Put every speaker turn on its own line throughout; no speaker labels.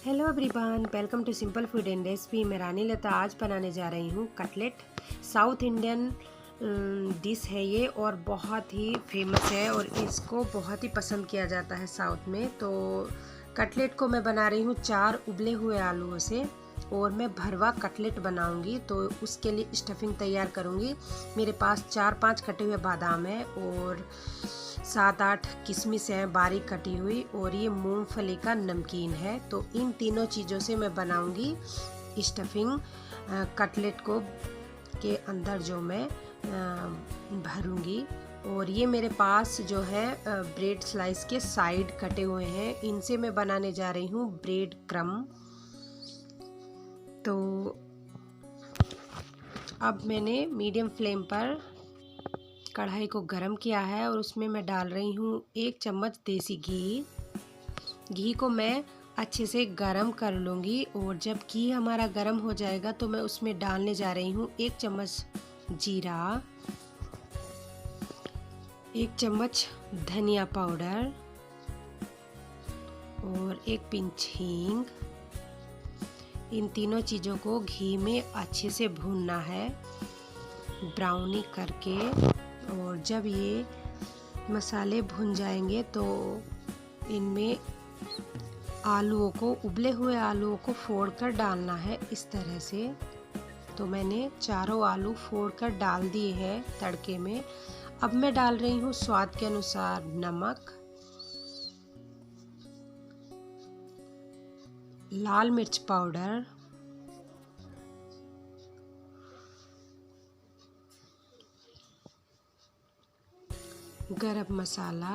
Hello everyone, welcome to simple food and recipe. मैं रानी लता आज बनाने जा रही हूँ कटलेट। साउथ इंडियन डिश है ये और बहुत ही फेमस है और इसको बहुत ही पसंद किया जाता है साउथ में। तो कटलेट को मैं बना रही हूँ 4 उबले हुए आलूओं से और मैं भरवा कटलेट बनाऊंगी। तो उसके लिए स्टफिंग तैयार करूँगी। मेरे पास 4-5 कटे हुए बादाम है और 7-8 किशमिश है बारीक कटी हुई और ये मूंगफली का नमकीन है। तो इन तीनों चीज़ों से मैं बनाऊंगी स्टफिंग कटलेट को के अंदर जो मैं भरूंगी। और ये मेरे पास जो है ब्रेड स्लाइस के साइड कटे हुए हैं, इनसे मैं बनाने जा रही हूँ ब्रेड क्रम्ब। तो अब मैंने मीडियम फ्लेम पर कढ़ाई को गरम किया है और उसमें मैं डाल रही हूँ 1 चम्मच देसी घी। घी को मैं अच्छे से गरम कर लूँगी और जब घी हमारा गरम हो जाएगा तो मैं उसमें डालने जा रही हूँ 1 चम्मच जीरा, 1 चम्मच धनिया पाउडर और 1 पिंच हींग। इन तीनों चीज़ों को घी में अच्छे से भूनना है ब्राउनी करके। और जब ये मसाले भुन जाएंगे तो इनमें आलूओं को, उबले हुए आलूओं को फोड़कर डालना है इस तरह से। तो मैंने चारों आलू फोड़कर डाल दिए हैं तड़के में। अब मैं डाल रही हूँ स्वाद के अनुसार नमक, लाल मिर्च पाउडर, गरम मसाला,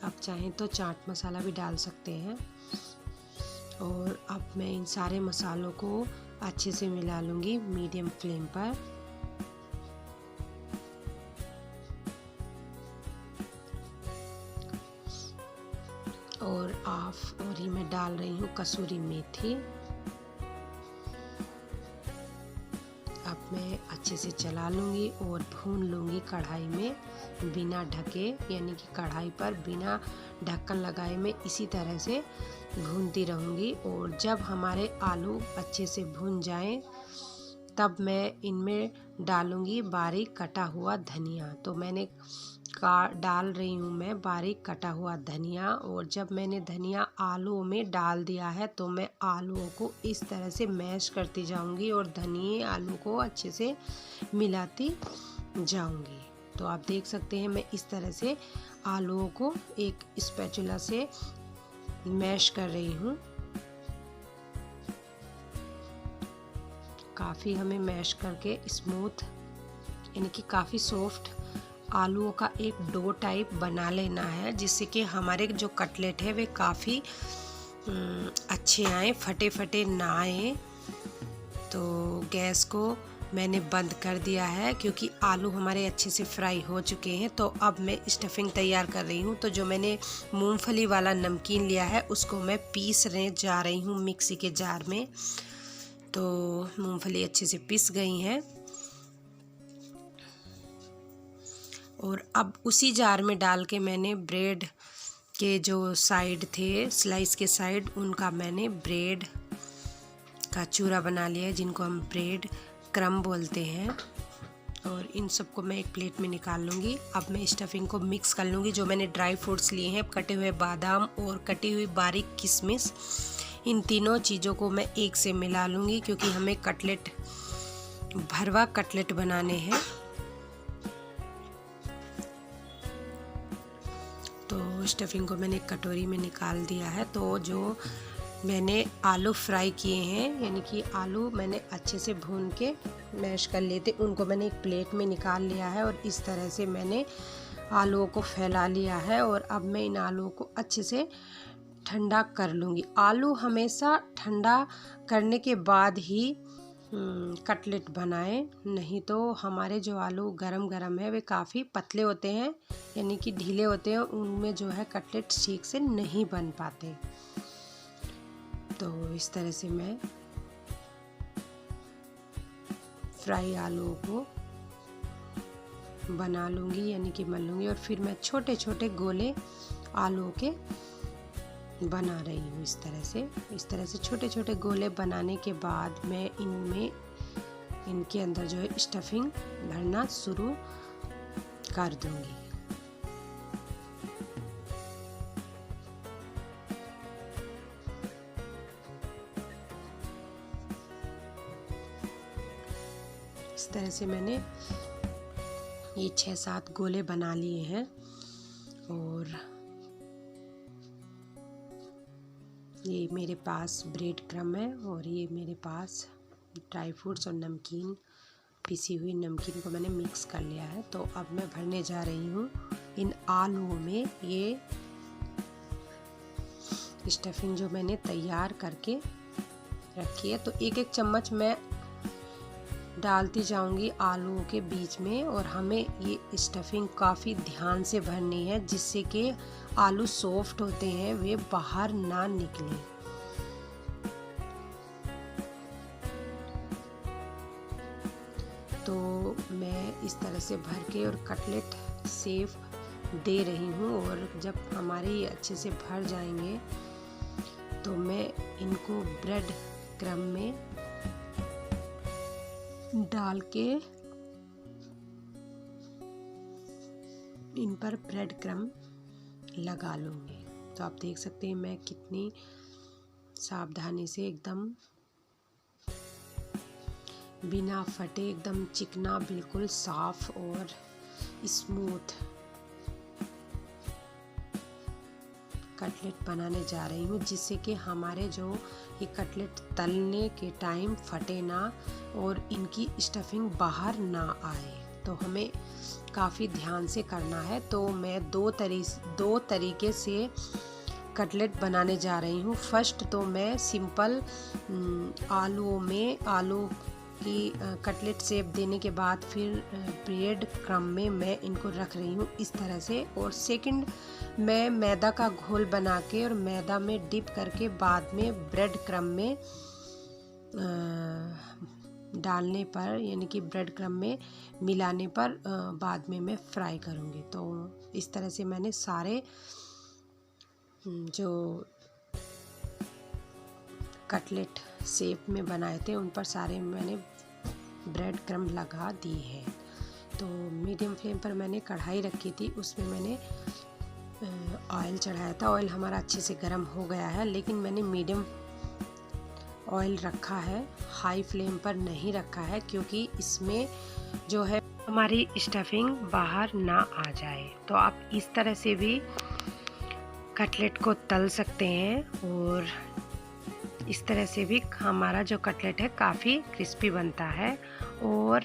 आप चाहें तो चाट मसाला भी डाल सकते हैं। और अब मैं इन सारे मसालों को अच्छे से मिला लूँगी मीडियम फ्लेम पर। और ये मैं डाल रही हूँ कसूरी मेथी। अब मैं अच्छे से चला लूँगी और भून लूँगी कढ़ाई में बिना ढके, यानी कि कढ़ाई पर बिना ढक्कन लगाए मैं इसी तरह से भूनती रहूँगी। और जब हमारे आलू अच्छे से भून जाएं तब मैं इनमें डालूँगी बारीक कटा हुआ धनिया। तो मैंने डाल रही हूँ मैं बारीक कटा हुआ धनिया। और जब मैंने धनिया आलूओं में डाल दिया है तो मैं आलूओं को इस तरह से मैश करती जाऊँगी और धनिए आलू को अच्छे से मिलाती जाऊँगी। तो आप देख सकते हैं मैं इस तरह से आलूओं को एक स्पैचुला से मैश कर रही हूँ। काफ़ी हमें मैश करके स्मूथ, यानी कि काफ़ी सॉफ्ट आलूओं का एक डो टाइप बना लेना है, जिससे कि हमारे जो कटलेट है वे काफ़ी अच्छे आए, फटे फटे ना आए। तो गैस को मैंने बंद कर दिया है क्योंकि आलू हमारे अच्छे से फ्राई हो चुके हैं। तो अब मैं स्टफिंग तैयार कर रही हूँ। तो जो मैंने मूंगफली वाला नमकीन लिया है उसको मैं पीसने जा रही हूँ मिक्सी के जार में। तो मूंगफली अच्छे से पिस गई हैं और अब उसी जार में डाल के मैंने ब्रेड के जो साइड थे, स्लाइस के साइड, उनका मैंने ब्रेड का चूरा बना लिया है, जिनको हम ब्रेड क्रम्ब बोलते हैं। और इन सबको मैं एक प्लेट में निकाल लूँगी। अब मैं स्टफिंग को मिक्स कर लूँगी। जो मैंने ड्राई फ्रूट्स लिए हैं, कटे हुए बादाम और कटी हुई बारीक किशमिश, इन तीनों चीज़ों को मैं एक से मिला लूँगी क्योंकि हमें कटलेट, भरवा कटलेट बनाने हैं। तो स्टफिंग को मैंने एक कटोरी में निकाल दिया है। तो जो मैंने आलू फ्राई किए हैं, यानी कि आलू मैंने अच्छे से भून के मैश कर लिए थे, उनको मैंने एक प्लेट में निकाल लिया है और इस तरह से मैंने आलूओं को फैला लिया है। और अब मैं इन आलूओं को अच्छे से ठंडा कर लूँगी। आलू हमेशा ठंडा करने के बाद ही कटलेट बनाएं, नहीं तो हमारे जो आलू गरम गरम है वे काफ़ी पतले होते हैं, यानी कि ढीले होते हैं, उनमें जो है कटलेट ठीक से नहीं बन पाते। तो इस तरह से मैं फ्राई आलू को बना लूँगी, यानी कि मल लूँगी। और फिर मैं छोटे छोटे गोले आलूओं के बना रही हूँ। इस तरह से छोटे छोटे गोले बनाने के बाद मैं इनके अंदर जो है स्टफिंग भरना शुरू कर दूँगी। इस तरह से मैंने ये 6-7 गोले बना लिए हैं। और ये मेरे पास ब्रेड क्रम्ब है और ये मेरे पास ड्राई फ्रूट्स और नमकीन, पिसी हुई नमकीन को मैंने मिक्स कर लिया है। तो अब मैं भरने जा रही हूँ इन आलूओं में ये स्टफिंग जो मैंने तैयार करके रखी है। तो एक एक चम्मच मैं डालती जाऊंगी आलूओं के बीच में। और हमें ये स्टफिंग काफ़ी ध्यान से भरनी है, जिससे कि आलू सॉफ्ट होते हैं, वे बाहर ना निकले। तो मैं इस तरह से भर के और कटलेट शेप दे रही हूँ। और जब हमारे ये अच्छे से भर जाएंगे तो मैं इनको ब्रेड क्रम्ब में डाल के इन पर ब्रेड क्रम्ब लगा लूँगी। तो आप देख सकते हैं मैं कितनी सावधानी से एकदम बिना फटे, एकदम चिकना, बिल्कुल साफ और स्मूथ कटलेट बनाने जा रही हूँ, जिससे कि हमारे जो ये कटलेट तलने के टाइम फटे ना और इनकी स्टफिंग बाहर ना आए। तो हमें काफ़ी ध्यान से करना है। तो मैं दो तरीके से कटलेट बनाने जा रही हूँ। फर्स्ट तो मैं सिंपल आलू की कटलेट शेप देने के बाद फिर ब्रेड क्रम्ब में मैं इनको रख रही हूँ इस तरह से। और सेकंड मैं मैदा का घोल बना के और मैदा में डिप करके बाद में ब्रेड क्रम्ब में डालने पर, यानी कि ब्रेड क्रम्ब में मिलाने पर बाद में मैं फ्राई करूँगी। तो इस तरह से मैंने सारे जो कटलेट शेप में बनाए थे उन पर सारे मैंने ब्रेड क्रम्ब लगा दिए हैं। तो मीडियम फ्लेम पर मैंने कढ़ाई रखी थी, उसमें मैंने ऑयल चढ़ाया था। ऑयल हमारा अच्छे से गर्म हो गया है, लेकिन मैंने मीडियम ऑयल रखा है, हाई फ्लेम पर नहीं रखा है, क्योंकि इसमें जो है हमारी स्टफिंग बाहर ना आ जाए। तो आप इस तरह से भी कटलेट को तल सकते हैं और इस तरह से भी हमारा जो कटलेट है काफ़ी क्रिस्पी बनता है। और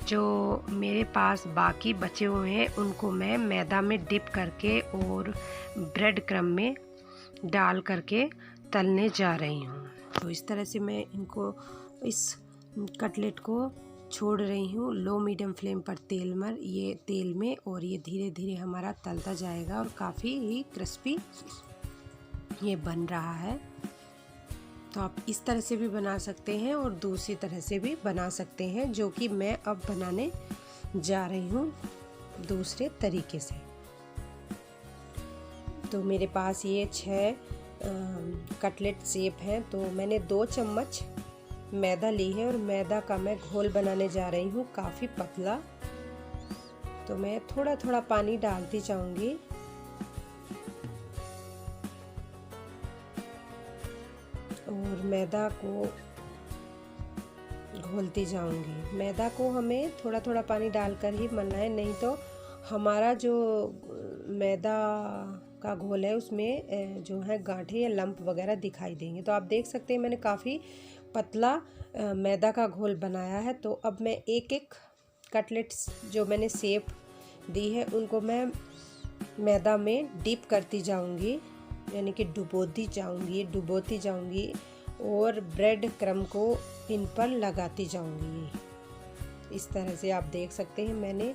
जो मेरे पास बाकी बचे हुए हैं उनको मैं मैदा में डिप करके और ब्रेड क्रम्ब में डाल करके तलने जा रही हूँ। तो इस तरह से मैं इनको, इस कटलेट को छोड़ रही हूँ लो मीडियम फ्लेम पर तेल में, और ये धीरे धीरे हमारा तलता जाएगा और काफ़ी ही क्रिस्पी ये बन रहा है। तो आप इस तरह से भी बना सकते हैं और दूसरी तरह से भी बना सकते हैं, जो कि मैं अब बनाने जा रही हूँ दूसरे तरीके से। तो मेरे पास ये 6 कटलेट शेप हैं। तो मैंने 2 चम्मच मैदा ली है और मैदा का मैं घोल बनाने जा रही हूँ काफ़ी पतला। तो मैं थोड़ा थोड़ा पानी डालती जाऊँगी और मैदा को घोलती जाऊंगी। मैदा को हमें थोड़ा थोड़ा पानी डालकर ही मलना है, नहीं तो हमारा जो मैदा का घोल है उसमें जो है गांठें या लंप वगैरह दिखाई देंगे। तो आप देख सकते हैं मैंने काफ़ी पतला मैदा का घोल बनाया है। तो अब मैं एक एक कटलेट्स जो मैंने शेप दी है उनको मैं मैदा में डिप करती जाऊंगी, यानी कि डुबोती जाऊंगी और ब्रेड क्रम्ब को इन पर लगाती जाऊंगी। इस तरह से आप देख सकते हैं मैंने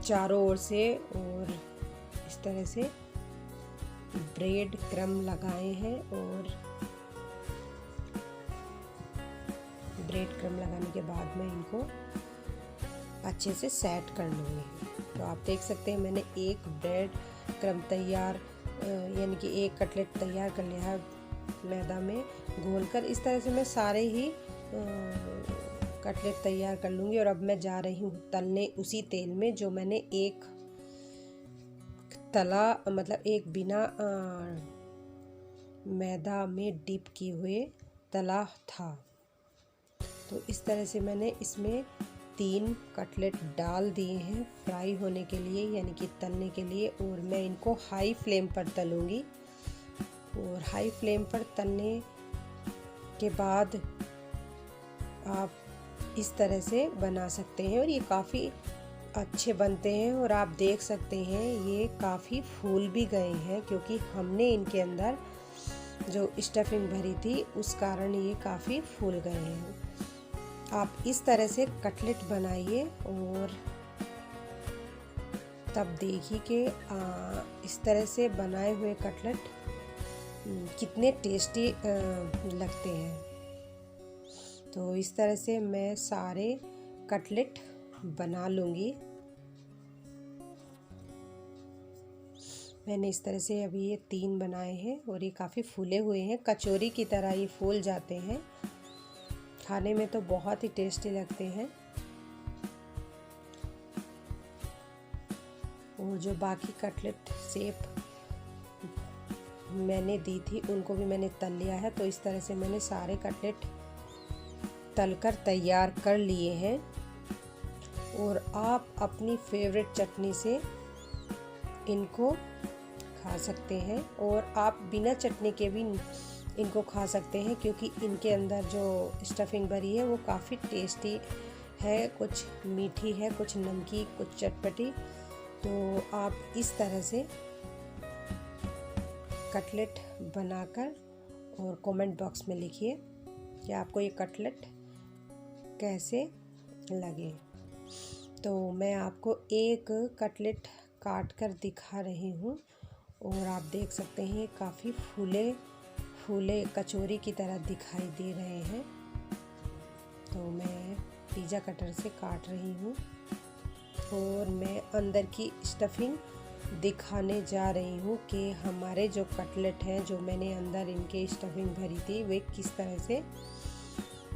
चारों ओर से और इस तरह से ब्रेड क्रम्ब लगाए हैं। और ब्रेड क्रम्ब लगाने के बाद मैं इनको अच्छे से सेट कर लूँगी। तो आप देख सकते हैं मैंने एक ब्रेड क्रम्ब तैयार यानी कि एक कटलेट तैयार कर लिया है मैदा में घोलकर। इस तरह से मैं सारे ही कटलेट तैयार कर लूँगी। और अब मैं जा रही हूँ तलने उसी तेल में जो मैंने एक तला मतलब एक बिना मैदा में डिप किए हुए तला था। तो इस तरह से मैंने इसमें 3 कटलेट डाल दिए हैं फ्राई होने के लिए यानी कि तलने के लिए। और मैं इनको हाई फ्लेम पर तलूँगी। और हाई फ्लेम पर तलने के बाद आप इस तरह से बना सकते हैं और ये काफ़ी अच्छे बनते हैं। और आप देख सकते हैं ये काफ़ी फूल भी गए हैं क्योंकि हमने इनके अंदर जो स्टफिंग भरी थी उस कारण ये काफ़ी फूल गए हैं। आप इस तरह से कटलेट बनाइए और तब देखिए कि इस तरह से बनाए हुए कटलेट कितने टेस्टी लगते हैं। तो इस तरह से मैं सारे कटलेट बना लूँगी। मैंने इस तरह से अभी ये 3 बनाए हैं और ये काफ़ी फूले हुए हैं, कचौरी की तरह ये फूल जाते हैं। खाने में तो बहुत ही टेस्टी लगते हैं। और जो बाकी कटलेट शेप मैंने दी थी उनको भी मैंने तल लिया है। तो इस तरह से मैंने सारे कटलेट तलकर तैयार कर लिए हैं। और आप अपनी फेवरेट चटनी से इनको खा सकते हैं और आप बिना चटनी के भी इनको खा सकते हैं क्योंकि इनके अंदर जो स्टफिंग भरी है वो काफ़ी टेस्टी है, कुछ मीठी है, कुछ नमकीन, कुछ चटपटी। तो आप इस तरह से कटलेट बनाकर और कमेंट बॉक्स में लिखिए कि आपको ये कटलेट कैसे लगे। तो मैं आपको एक कटलेट काट कर दिखा रही हूँ और आप देख सकते हैं काफ़ी फूले फूले कचौरी की तरह दिखाई दे रहे हैं। तो मैं पिज़्ज़ा कटर से काट रही हूँ और मैं अंदर की स्टफिंग दिखाने जा रही हूँ कि हमारे जो कटलेट हैं जो मैंने अंदर इनके स्टफिंग भरी थी वे किस तरह से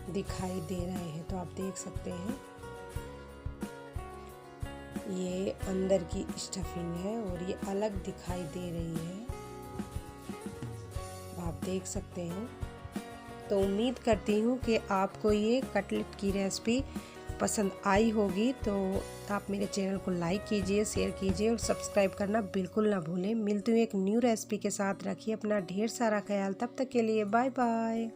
दिखाई दे रहे हैं। तो आप देख सकते हैं ये अंदर की स्टफिंग है और ये अलग दिखाई दे रही है, आप देख सकते हैं। तो उम्मीद करती हूँ कि आपको ये कटलेट की रेसिपी पसंद आई होगी। तो आप मेरे चैनल को लाइक कीजिए, शेयर कीजिए और सब्सक्राइब करना बिल्कुल ना भूलें। मिलती हूँ एक न्यू रेसिपी के साथ। रखिए अपना ढेर सारा ख्याल। तब तक के लिए बाय बाय।